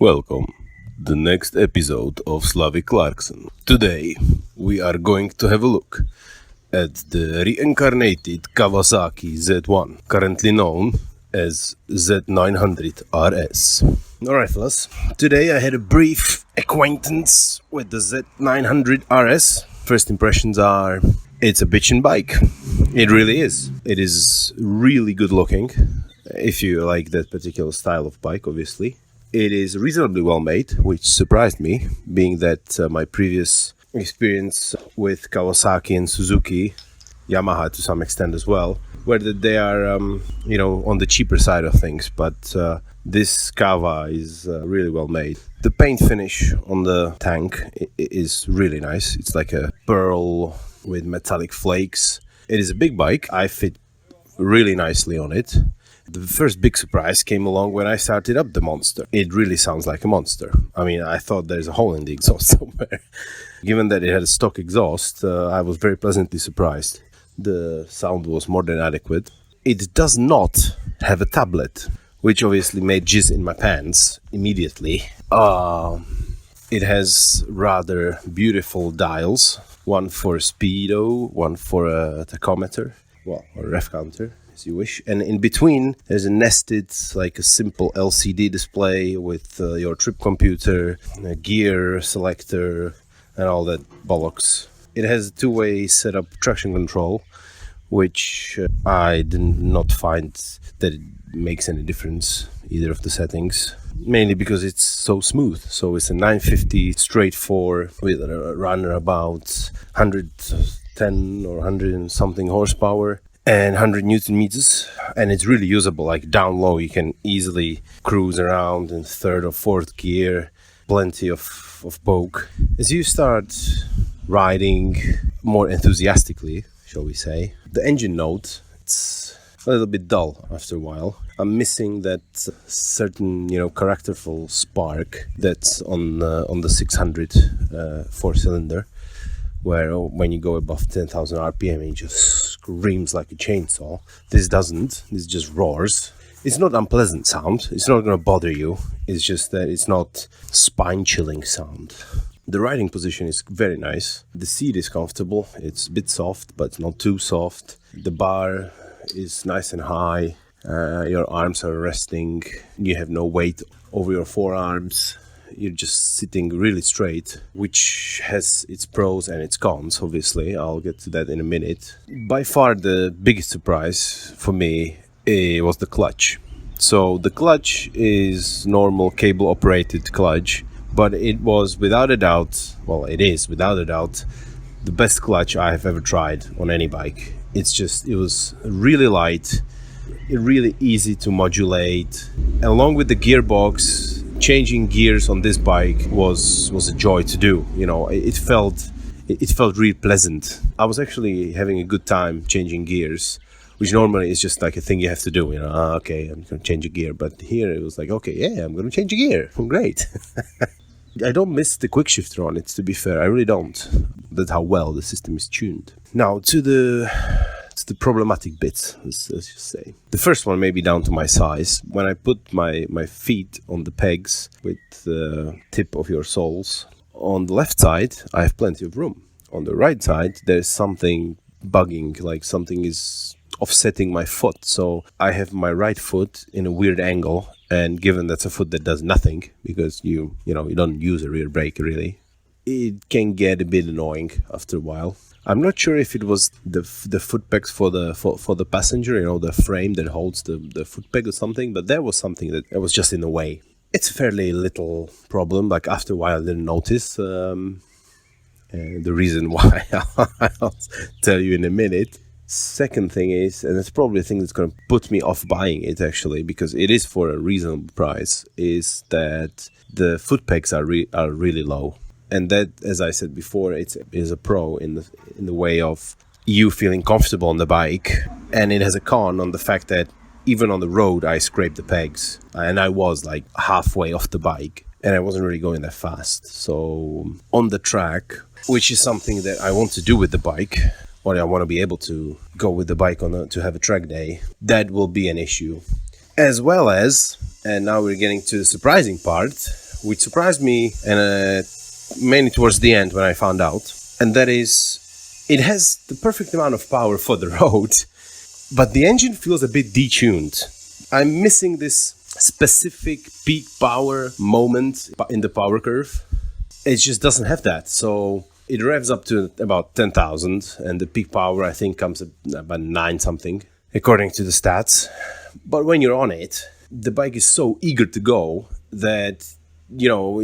Welcome, the next episode of Slavic Clarkson. Today, we are going to have a look at the reincarnated Kawasaki Z1, currently known as Z900 RS. Alright fellas, today I had a brief acquaintance with the Z900 RS. First impressions are, it's a bitchin' bike. It really is. It is really good looking, if you like that particular style of bike, obviously. It is reasonably well made, which surprised me, being that my previous experience with Kawasaki and Suzuki, Yamaha to some extent as well, where they are, on the cheaper side of things. But this Kawa is really well made. The paint finish on the tank is really nice. It's like a pearl with metallic flakes. It is a big bike. I fit really nicely on it. The first big surprise came along when I started up the monster. It really sounds like a monster. I mean, I thought there's a hole in the exhaust somewhere. Given that it had a stock exhaust, I was very pleasantly surprised. The sound was more than adequate. It does not have a tablet, which obviously made jizz in my pants immediately. It has rather beautiful dials. One for speedo, one for a tachometer, or a ref counter, as you wish. And in between, there's a nested, like a simple LCD display with your trip computer, a gear selector, and all that bollocks. It has a two-way setup traction control, which I did not find that it makes any difference, either of the settings. Mainly because it's so smooth. So it's a 950 straight 4 with a runner about 110 or 100 and something horsepower and 100 newton meters. And it's really usable. Like down low, you can easily cruise around in third or fourth gear. Plenty of poke. As you start riding more enthusiastically, shall we say, the engine note, it's a little bit dull after a while. I'm missing that certain, characterful spark that's on the 600 four-cylinder, where when you go above 10,000 RPM, it just screams like a chainsaw. This doesn't. This just roars. It's not unpleasant sound. It's not going to bother you. It's just that it's not spine-chilling sound. The riding position is very nice. The seat is comfortable. It's a bit soft, but not too soft. The bar is nice and high. Your arms are resting. You have no weight over your forearms. You're just sitting really straight, which has its pros and its cons, obviously. I'll get to that in a minute. By far the biggest surprise for me was the clutch. So the clutch is normal cable operated clutch, but it was without a doubt, it is without a doubt, the best clutch I have ever tried on any bike. It was really light, really easy to modulate. And along with the gearbox, changing gears on this bike was a joy to do. It felt really pleasant. I was actually having a good time changing gears, which normally is just like a thing you have to do. Okay, I'm going to change a gear. But here it was like, okay, yeah, I'm going to change a gear. Great. I don't miss the quick shifter on it, to be fair. I really don't. That's how well the system is tuned. Now, to the problematic bits, let's just say. The first one may be down to my size. When I put my feet on the pegs with the tip of your soles, on the left side, I have plenty of room. On the right side, there's something bugging, like something is offsetting my foot. So I have my right foot in a weird angle. And given that's a foot that does nothing, because you don't use a rear brake really, it can get a bit annoying after a while. I'm not sure if it was the foot pegs for the passenger, the frame that holds the foot peg or something, but there was something that was just in the way. It's a fairly little problem. Like after a while, I didn't notice. And the reason why I'll tell you in a minute. Second thing is, and it's probably a thing that's going to put me off buying it actually, because it is for a reasonable price, is that the foot pegs are really low. And that, as I said before, it is a pro in the way of you feeling comfortable on the bike. And it has a con on the fact that even on the road, I scraped the pegs. And I was like halfway off the bike. And I wasn't really going that fast. So on the track, which is something that I want to do with the bike, or I want to be able to go with the bike to have a track day, that will be an issue. As well as, and now we're getting to the surprising part, which surprised me, and mainly towards the end when I found out. And that is, it has the perfect amount of power for the road, but the engine feels a bit detuned. I'm missing this specific peak power moment in the power curve. It just doesn't have that. So it revs up to about 10,000, and the peak power I think comes at about 9 something, according to the stats. But when you're on it, the bike is so eager to go that, you know,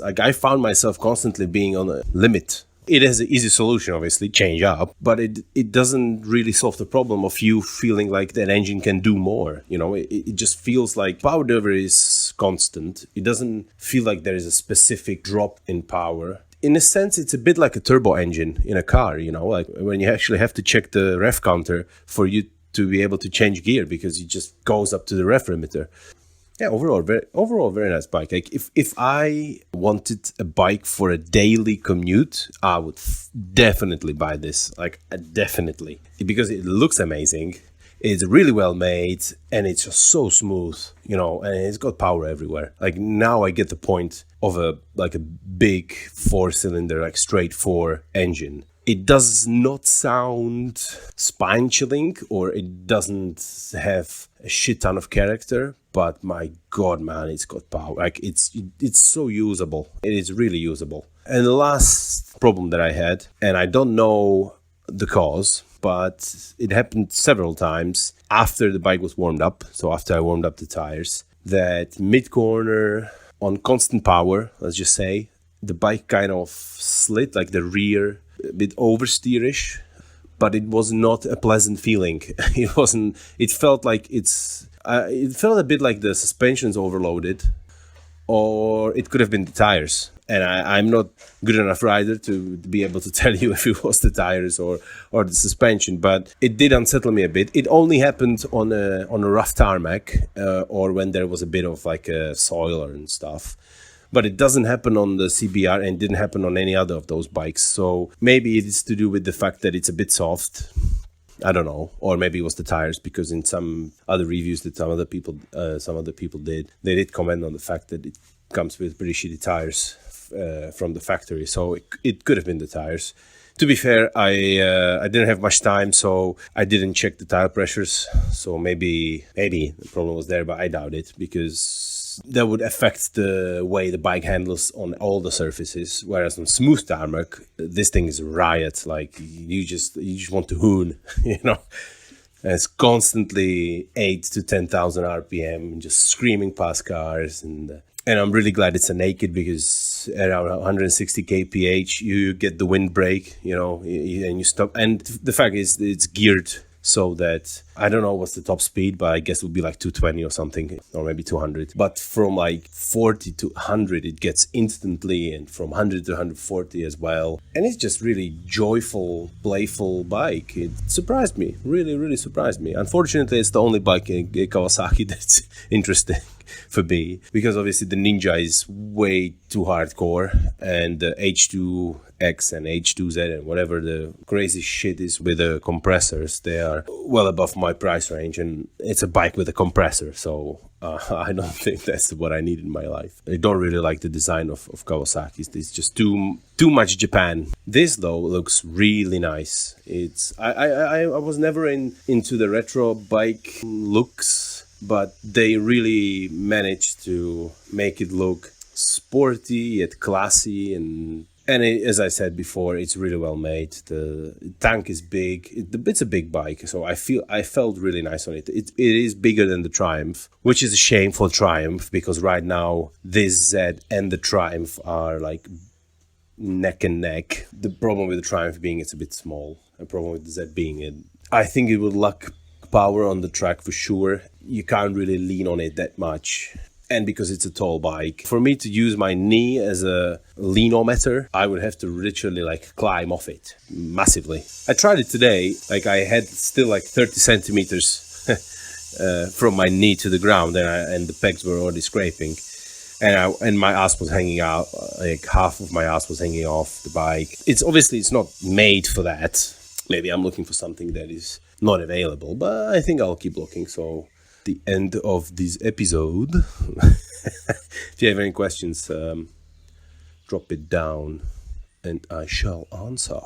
like I found myself constantly being on a limit. It has an easy solution, obviously, change up, but it doesn't really solve the problem of you feeling like that engine can do more. You know, it just feels like power delivery is constant. It doesn't feel like there is a specific drop in power. In a sense, it's a bit like a turbo engine in a car, you know, like when you actually have to check the ref counter for you to be able to change gear, because it just goes up to the ref limiter. Yeah, overall, very nice bike. Like if I wanted a bike for a daily commute, I would definitely buy this. Like definitely, because it looks amazing. It's really well made, and it's just so smooth, you know, and it's got power everywhere. Like now I get the point of a big 4-cylinder, like straight 4 engine. It does not sound spine-chilling, or it doesn't have a shit ton of character, but my God, man, it's got power. Like it's so usable. It is really usable. And the last problem that I had, and I don't know the cause, but it happened several times after the bike was warmed up. So after I warmed up the tires, that mid-corner on constant power, let's just say, the bike kind of slid, like the rear, a bit oversteerish, but it was not a pleasant feeling. It felt like it felt a bit like the suspension's overloaded, or it could have been the tires. And I'm not good enough rider to be able to tell you if it was the tires or the suspension, but it did unsettle me a bit. It only happened on a rough tarmac, or when there was a bit of like a soil and stuff. But it doesn't happen on the CBR, and didn't happen on any other of those bikes. So maybe it is to do with the fact that it's a bit soft. I don't know. Or maybe it was the tires, because in some other reviews that some other people did, they did comment on the fact that it comes with pretty shitty tires from the factory. So it could have been the tires. To be fair, I didn't have much time, so I didn't check the tire pressures. So maybe the problem was there, but I doubt it, because that would affect the way the bike handles on all the surfaces. Whereas on smooth tarmac, this thing is a riot. Like you just want to hoon, you know. And it's constantly 8 to 10,000 RPM, just screaming past cars. And I'm really glad it's a naked, because around 160 kph you get the windbreak, you know, and you stop. And the fact is, it's geared so that, I don't know what's the top speed, but I guess it would be like 220 or something, or maybe 200. But from like 40 to 100, it gets instantly, and from 100 to 140 as well. And it's just really joyful, playful bike. It surprised me, really, really surprised me. Unfortunately, it's the only bike in Kawasaki that's interesting for me, because obviously the Ninja is way too hardcore, and the H2X and H2Z and whatever the crazy shit is with the compressors, they are well above my price range, and it's a bike with a compressor, so I don't think that's what I need in my life. I don't really like the design of Kawasaki's. It's just too much Japan. This though looks really nice. I was never into the retro bike looks, but they really managed to make it look sporty yet classy, and as I said before, it's really well made. The tank is big. It's a big bike, so I felt really nice on it. It is bigger than the Triumph, which is a shame for Triumph, because right now this Z and the Triumph are like neck and neck. The problem with the Triumph being it's a bit small, and the problem with the Z being I think it would lack power on the track for sure. You can't really lean on it that much, and because it's a tall bike, for me to use my knee as a leanometer, I would have to literally like climb off it massively. I tried it today. Like I had still like 30 centimeters from my knee to the ground, and the pegs were already scraping, and my ass was hanging out. Like half of my ass was hanging off the bike. It's not made for that. Maybe I'm looking for something that is not available, but I think I'll keep looking. So the end of this episode. If If you have any questions, drop it down and I shall answer.